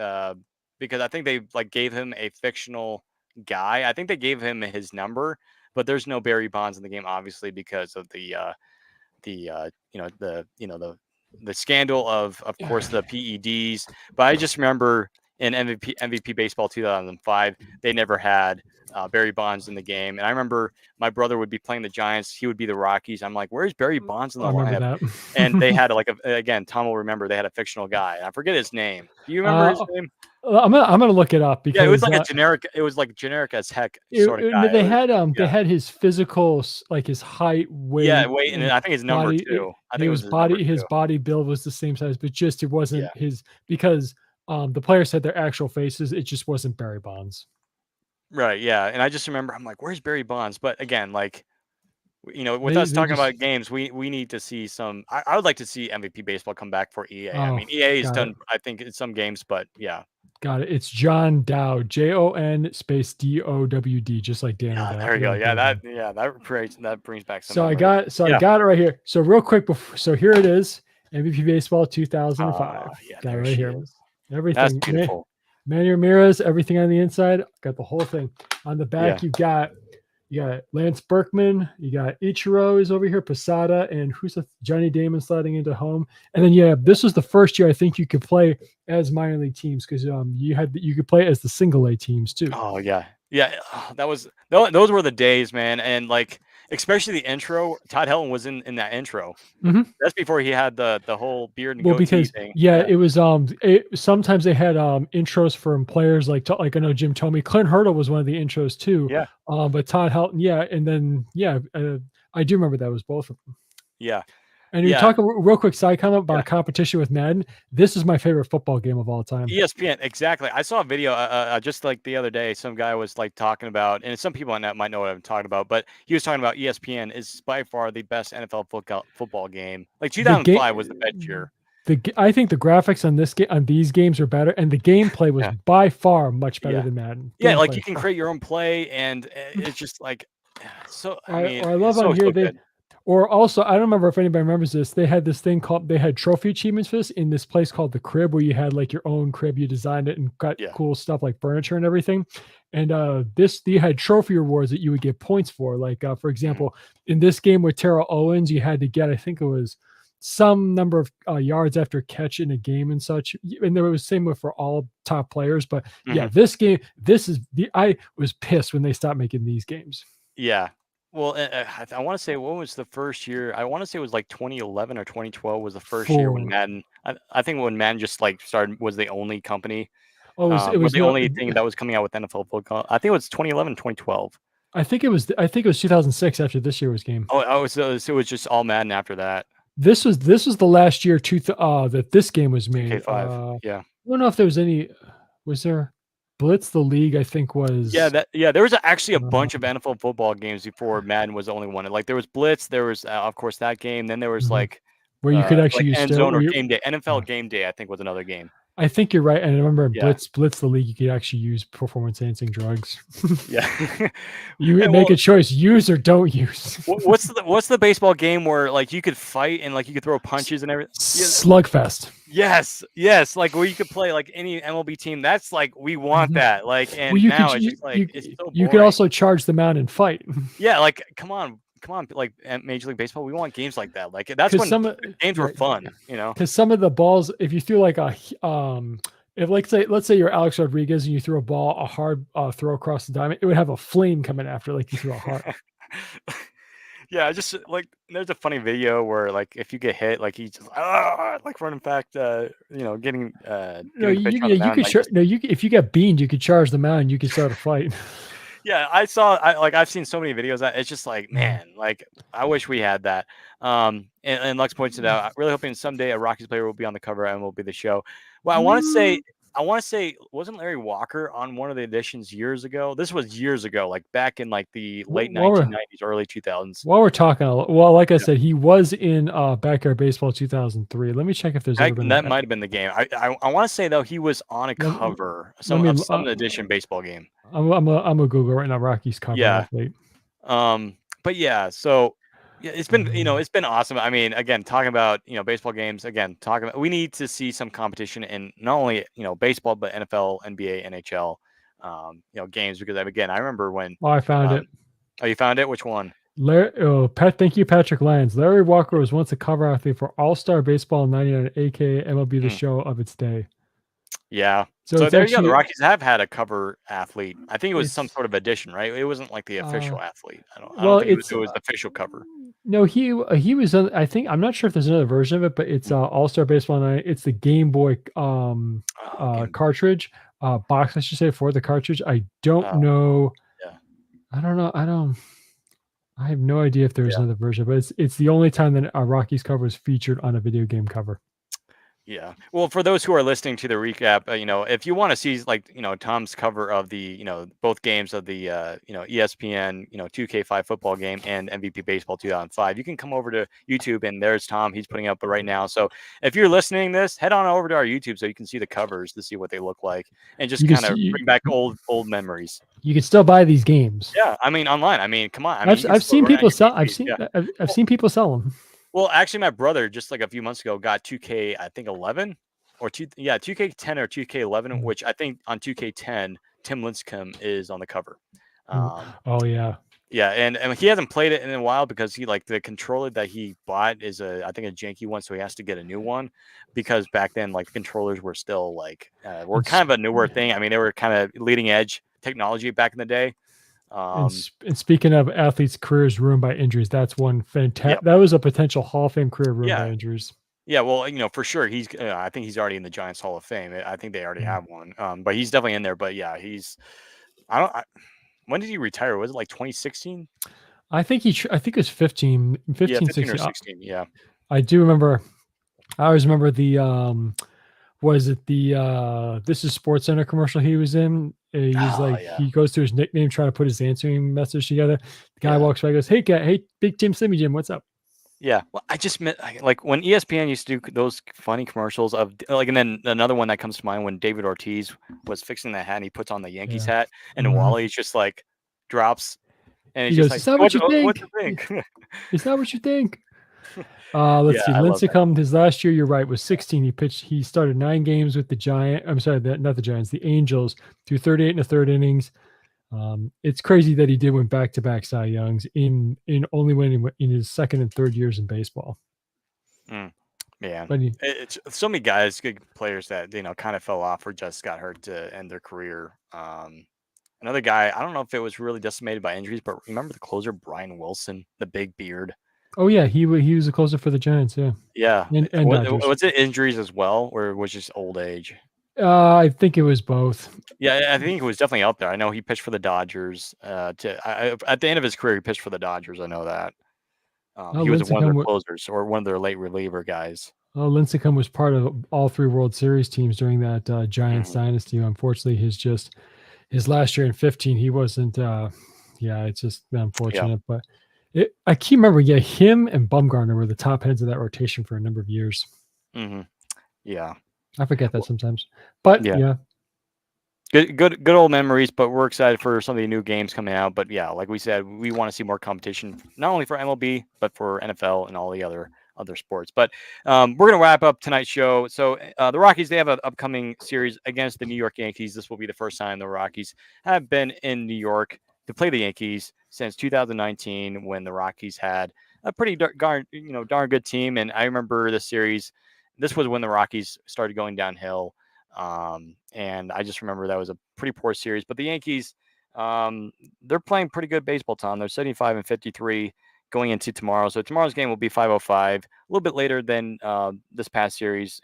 because I think they like gave him a fictional guy. I think they gave him his number, but there's no Barry Bonds in the game, obviously, because of the scandal of course the PEDs. But I just remember in MVP Baseball 2005, they never had Barry Bonds in the game, and I remember my brother would be playing the Giants, he would be the Rockies. I'm like, where's Barry Bonds in I the remember lineup? that. And they had like again, Tom will remember they had a fictional guy. I forget his name. Do you remember his uh, name? I'm gonna look it up Yeah, it was because like a generic. It was like generic as heck sort of no, guy. It was they yeah, had his physical like his height, yeah. weight, Wait, and and I think his number body. too. I think it His was his number his too. body build was the same size, but just it Yeah. wasn't his because the players had their actual faces. It just wasn't Barry Bonds. Right, yeah, and I just remember I'm like, "Where's Barry Bonds?" But again, like, with us They talking just about games, we need to see some. I would like to see MVP baseball come back for EA. I oh mean, EA has got it. done, I think, in some games, but yeah, Got it. It's John Dowd, Jon space Dowd, just like Dan yeah, O'Dowd, there you go. like Yeah, David. that brings back some memories. I Yeah. got it right here. So real quick before, so here it is, MVP baseball 2005. Yeah, Got it there right she here. is. That's Everything. beautiful. Manny Ramirez, everything on the inside. Got the whole thing. On the Yeah. back, you got Lance Berkman, you got Ichiro is over here, Posada, and Johnny Damon sliding into home. And then this was the first year I think you could play as minor league teams because you could play as the single A teams too. Oh yeah, yeah. Those were the days, man. And like, especially the intro. Todd Helton was in that intro. Mhm. That's before he had the whole beard and Well, goatee because thing. Yeah. it was sometimes they had intros from players like I know Jim Tomey, Clint Hurdle was one of the intros too. Yeah. But Todd Helton, and then I do remember that was both of them. Yeah. And you Yeah. talk a real quick side comment Yeah. about competition with Madden. This is my favorite football game of all time. ESPN, exactly. I saw a video just like the other day. Some guy was like talking about, and some people might know what I'm talking about, but he was talking about ESPN is by far the best NFL football game. Like The 2005 was the best game, year. I think the graphics on these games are better, and the gameplay was Yeah. by far much better Yeah. than Madden. Yeah. Like you Gameplay. can create your own play, and it's just like so. I mean, I it's love on so here good. or also I don't remember if anybody remembers this. They had this thing called they had trophy achievements for this in this place called the Crib, where you had like your own crib, you designed it and got Yeah. cool stuff like furniture and everything. And you had trophy rewards that you would get points for. Like for Mhm. example, in this game with Terrell Owens, you had to get I think it was some number of yards after catch in a game and such. And there was same way for all top players. But yeah, Mhm. this game, this is the I was pissed when they stopped making these games. Yeah. Well, I want to say what was the first year? I want to say it was like 2011 or 2012 was the first year when For Madden. I think when Madden just like started was the only company, it was was the no only thing that was coming out with NFL football. I think it was 2011, 2012. I think it was 2006 after this year was game. So it was just all Madden after that. This was the last year that this game was made. 2K5. I Yeah. don't know if there was any was there Blitz the League I think Yeah, was there was actually a uh, bunch of NFL football games before Madden was the only one. Like there was Blitz, there was of course that game. Then there was mhm, where you could like actually use End steroid Zone where or you Game Day. yeah. NFL Game Day, I think was another game. I think you're right. And I remember in Yeah. Blitz the League you could actually use performance enhancing drugs. Yeah. You make Well, a choice, use or don't use. what's the baseball game where like you could fight and like you could throw punches and everything? Yeah, Slugfest. yes, like where you could play like any MLB team. That's like we want Mhm. that. Like, Well, and now it's just like it's so you could boring. also charge them out and fight. Yeah, like come on, like at Major League Baseball, we want games like that. Like that's Because when some games were right. fun, you know? Because some of the balls, if you threw like if like let's say you're Alex Rodriguez and you threw a hard throw across the diamond, it would have a flame coming after, like you threw a heart. Yeah, just like there's a funny video where like if you get hit, like he's just like running back, No, getting the pitcher on the you mound, could like just if you get beamed, you could charge them out and you could start a fight. Yeah, I saw. I've seen so many videos that it's just like, Mhm. man, like I wish we had that. And Lex points it out. I'm really hoping someday a Rockies player will be on the cover and will be the show. Well, Mm, I want to say, wasn't Larry Walker on one of the editions years ago? This was years ago, like back in like the late while we're 1990s, early 2000s. while we're talking, well, like I Yeah, said, he was in Backyard Baseball 2003. Let me check if there's ever been that an. might have been the game. I want to say though he was on a Let, cover let me. some edition baseball game. I'm a Google right now. Rockies cover Yeah. athlete. But yeah, so yeah, it's been Um, it's been awesome. I mean, again, talking about baseball games. Again, talking about we need to see some competition in not only baseball but NFL, NBA, NHL, games because again, I remember when. oh, I found Um, it. oh, you found it? Which one? Thank you, Patrick Lyons. Larry Walker was once a cover athlete for All Star Baseball in '99, aka MLB The Hmm, Show of its day. yeah. So So it's there you go. The actually Rockies have had a cover athlete. I think it was some it's sort of addition, right? It wasn't like the uh official athlete. I don't well think it's it was the official cover. no he was on, I think I'm not sure if there's another version of it, but it's Mm. All Star Baseball night. It's the Game Boy Oh, Game Boy. cartridge box I should say for the cartridge. I don't Oh, know. yeah, I don't know. I have no idea if there's yeah. another version, but it's the only time that a Rockies cover was featured on a video game cover. Yeah. Well, for those who are listening to the recap, if you want to see like, Tom's cover of the, both games of the, ESPN, 2K5 football game and MVP Baseball 2005, you can come over to YouTube and there's Tom. He's putting up right now. So if you're listening to this, head on over to our YouTube so you can see the covers to see what they look like and just You can kind of see, bring back old memories. you can still buy these games. Yeah. I mean, online. I mean, come on. I mean, you can I've still seen run it on people your sell. PC. Yeah. I've Well, seen people sell them. Well, actually, my brother just like a few months ago got 2K, I think 11 or 2K10 or 2K11, which I think on 2K10 Tim Lincecum is on the cover. Um, Oh yeah, yeah, and he hasn't played it in a while because he like the controller that he bought is I think a janky one, so he has to get a new one because back then like the controllers were still like were and kind of a newer thing. I mean, they were kind of leading edge technology back in the day. Um, and speaking of athletes' careers ruined by injuries, that's one yeah, fantastic. That was a potential Hall of Fame career ruined by yeah. injuries. Yeah, well, for sure, I think he's already in the Giants Hall of Fame. I think they already Mm. have one, but he's definitely in there. But yeah, I don't. When did he retire? Was it like 2016? I think it was 15, Yeah, 15, 15 or 16. 16. Yeah. I do remember. I always remember the was it the This Is Sports Center commercial he was in? He's Oh like yeah, he goes to his nickname trying to put his answering message together. The guy yeah, walks by, goes, "Hey, guy, hey, Big Tim, Slimmy Jim, what's up?" yeah. Well, I just meant like when ESPN used to do those funny commercials of like, and then another one that comes to mind when David Ortiz was fixing the hat and he puts on the Yankees Yeah. hat, and Mhm. Wally's just like drops, and he's He just goes, like, "It's not what you what to think. think?" It's not what you think." Let's Yeah, see. I love that. Lincecum, his last year, you're right, was 16. He started 9 games with the I'm sorry, not the Giants, the Angels, through 38 and a third innings. It's crazy that he did win back-to-back Cy Youngs in only winning in his second and third years in baseball. Mm. Man, But he, it's so many guys, good players that kind of fell off or just got hurt to end their career. Another guy, I don't know if it was really decimated by injuries, but remember the closer Brian Wilson, the big beard. oh yeah, he was a closer for the Giants, yeah, Yeah, and Dodgers. was it injuries as well, or was it just old age? I think it was both. Yeah, I think it was definitely up there. I know he pitched for the Dodgers. At the end of his career, he pitched for the Dodgers. I know that. He was one of their Lincecum, closers or one of their late reliever guys. Lincecum was part of all three World Series teams during that Giants Mhm. dynasty. Unfortunately, his last year in 15, he wasn't. Yeah, it's just Yeah. unfortunate, but I keep remember. Yeah, him and Bumgarner were the top heads of that rotation for a number of years. Hmm. Yeah. I forget that sometimes, but Yeah. yeah, Good old memories, but we're excited for some of the new games coming out. But yeah, like we said, we want to see more competition, not only for MLB but for NFL and all the other sports. But we're gonna wrap up tonight's show. So the Rockies, they have an upcoming series against the New York Yankees. This will be the first time the Rockies have been in New York to play the Yankees since 2019, when the Rockies had a pretty darn good team. And I remember the series. This was when the Rockies started going downhill. And I just remember that was a pretty poor series. But the Yankees, they're playing pretty good baseball, Tom. They're 75 and 53 going into tomorrow. So tomorrow's game will be 5:05, a little bit later than this past series,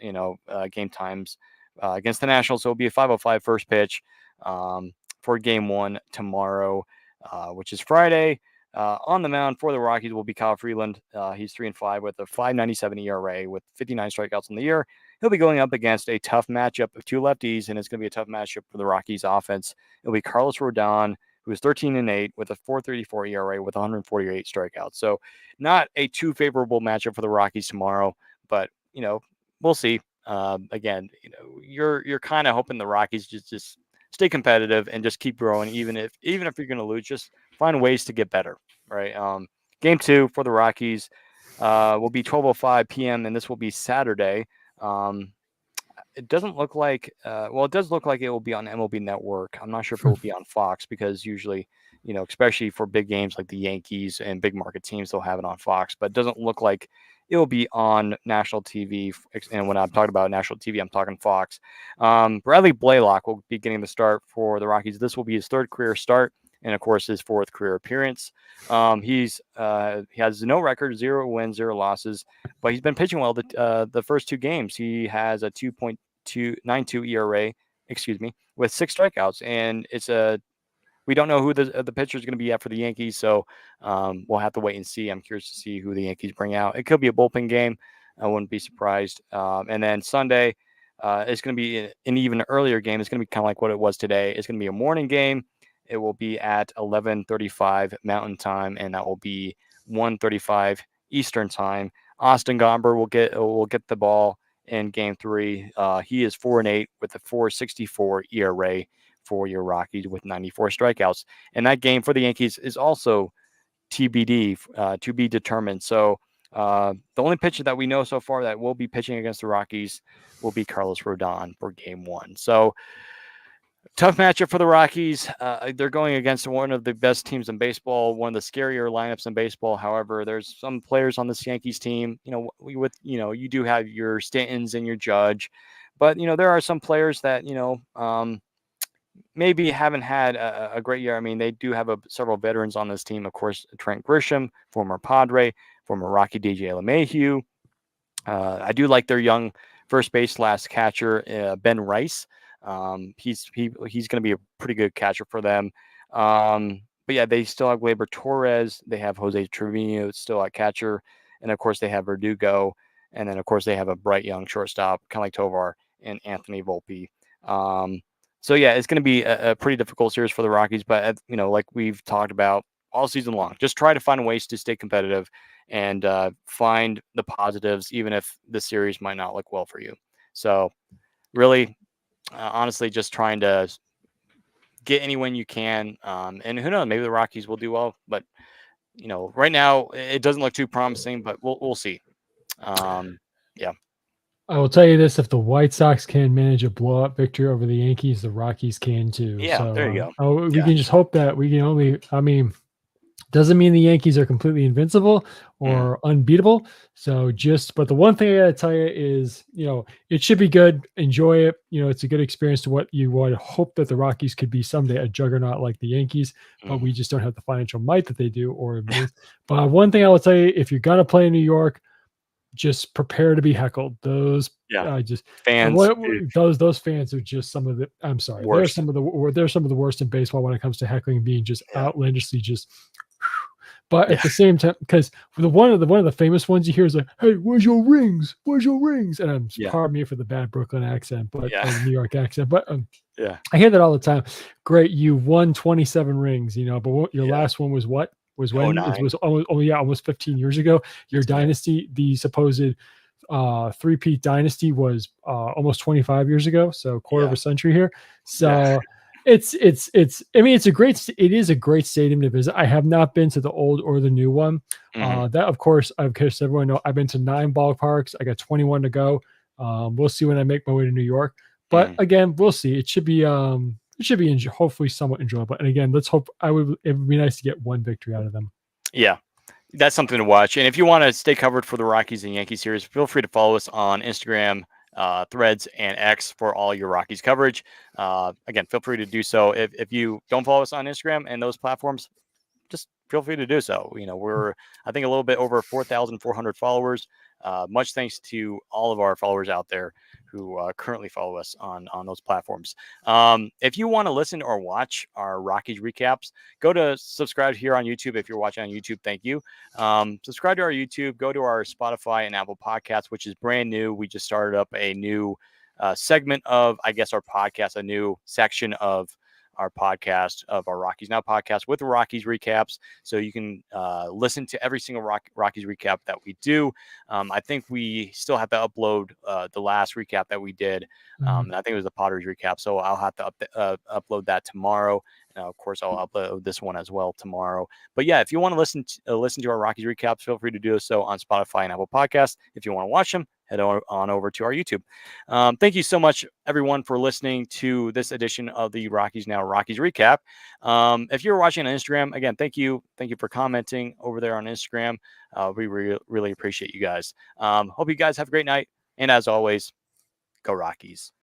game times against the Nationals. So it'll be a 5:05 first pitch. for Game 1 tomorrow, which is Friday. On the mound for the Rockies will be Kyle Freeland. He's 3-5 with a 5.97 ERA with 59 strikeouts in the year. He'll be going up against a tough matchup of two lefties, and it's going to be a tough matchup for the Rockies offense. It'll be Carlos Rodon, who is 13-8 with a 4.34 ERA with 148 strikeouts. So not a too favorable matchup for the Rockies tomorrow, but we'll see. Again, you're kind of hoping the Rockies just stay competitive and just keep growing, even if you're going to lose, just find ways to get better, right? Game 2 for the Rockies will be 12:05 p.m. and this will be Saturday. It doesn't look like, it does look like it will be on MLB Network. I'm not sure if it will be on Fox because usually, especially for big games like the Yankees and big market teams, they'll have it on Fox. But it doesn't look like it will be on national TV. And when I'm talking about national TV, I'm talking Fox. Bradley Blaylock will be getting the start for the Rockies. This will be his third career start and, of course, his fourth career appearance. He has no record, 0 wins, 0 losses, but he's been pitching well the first 2 games. He has a 2.292 ERA, with 6 strikeouts, and we don't know who the pitcher is going to be at for the Yankees, so we'll have to wait and see. I'm curious to see who the Yankees bring out. It could be a bullpen game. I wouldn't be surprised. And then Sunday, it's going to be an even earlier game. It's going to be kind of like what it was today. It's going to be a morning game. It will be at 11:35 Mountain Time, and that will be 1:35 Eastern Time. Austin Gomber will get the ball in Game 3. He is 4-8 with a 4.64 ERA for your Rockies with 94 strikeouts. And that game for the Yankees is also TBD, to be determined. So the only pitcher that we know so far that will be pitching against the Rockies will be Carlos Rodon for Game 1. So tough matchup for the Rockies. They're going against one of the best teams in baseball, one of the scarier lineups in baseball. However, there's some players on this Yankees team. You do have your Stantons and your Judge, but there are some players that maybe haven't had a great year. I mean, they do have several veterans on this team. Of course, Trent Grisham, former Padre, former Rocky DJ LeMahieu. I do like their young first base catcher, Ben Rice. He's going to be a pretty good catcher for them. But yeah, they still have Gleyber Torres. They have Jose Trevino still at catcher. And of course, they have Verdugo. And then, of course, they have a bright young shortstop, kind of like Tovar and Anthony Volpe. So yeah, it's going to be a pretty difficult series for the Rockies. But, like we've talked about all season long, just try to find ways to stay competitive and find the positives, even if the series might not look well for you. So really, honestly, just trying to get any win you can. And who knows, maybe the Rockies will do well. But, right now it doesn't look too promising, but we'll see. Yeah. I will tell you this: if the White Sox can manage a blowout victory over the Yankees, the Rockies can too. Yeah, there you So go. we Yeah. can just hope that we can only. I mean, doesn't mean the Yankees are completely invincible or unbeatable. So but the one thing I gotta tell you is, it should be good. Enjoy it. It's a good experience to what you would hope that the Rockies could be someday, a juggernaut like the Yankees, but we just don't have the financial might that they do or means. But one thing I will tell you, if you're gonna play in New York, just prepare to be heckled. Those Yeah. just Fans, those fans are just some of the. I'm sorry, they're worst. some of the worst in baseball when it comes to heckling, being just outlandishly just. But at the same time, because one of the famous ones you hear is like, "Hey, where's your rings? Where's your rings?" And pardon me for the bad Brooklyn accent, but or the New York accent, but I hear that all the time. Great, you won 27 rings, but your last one was what? Was when it 09. was almost 15 years ago. Your That's right. dynasty, the supposed three-peat dynasty, was almost 25 years ago, so quarter of Yeah. a century here. Yeah. So it's I mean, it is a great stadium to visit. I have not been to the old or the new one. That of course everyone know I've been to 9 ballparks. I got 21 to go. We'll see when I make my way to New York. But again, we'll see. It should be hopefully somewhat enjoyable. And again, let's hope it would be nice to get one victory out of them. Yeah. That's something to watch. And if you want to stay covered for the Rockies and Yankees series, feel free to follow us on Instagram, Threads, and X for all your Rockies coverage. Again, feel free to do so. If you don't follow us on Instagram and those platforms, just feel free to do so. We're, I think, a little bit over 4,400 followers. Much thanks to all of our followers out there who currently follow us on those platforms. If you want to listen or watch our Rockies recaps, go to subscribe here on YouTube. If you're watching on YouTube, thank you. Subscribe to our YouTube. Go to our Spotify and Apple Podcasts, which is brand new. We just started up a new segment of, I guess, our podcast, a new section of our podcast, of our Rockies Now podcast with the Rockies recaps. So you can listen to every single Rockies recap that we do. I think we still have to upload the last recap that we did. Mhm. And I think it was the Potteries recap. So I'll have to upload that tomorrow. And of course, I'll upload this one as well tomorrow. But yeah, if you want to listen to our Rockies recaps, feel free to do so on Spotify and Apple Podcasts. If you want to watch them, head on over to our YouTube. Thank you so much, everyone, for listening to this edition of the Rockies Now Rockies recap. If you're watching on Instagram, again, thank you. Thank you for commenting over there on Instagram. We really appreciate you guys. Hope you guys have a great night. And as always, go Rockies.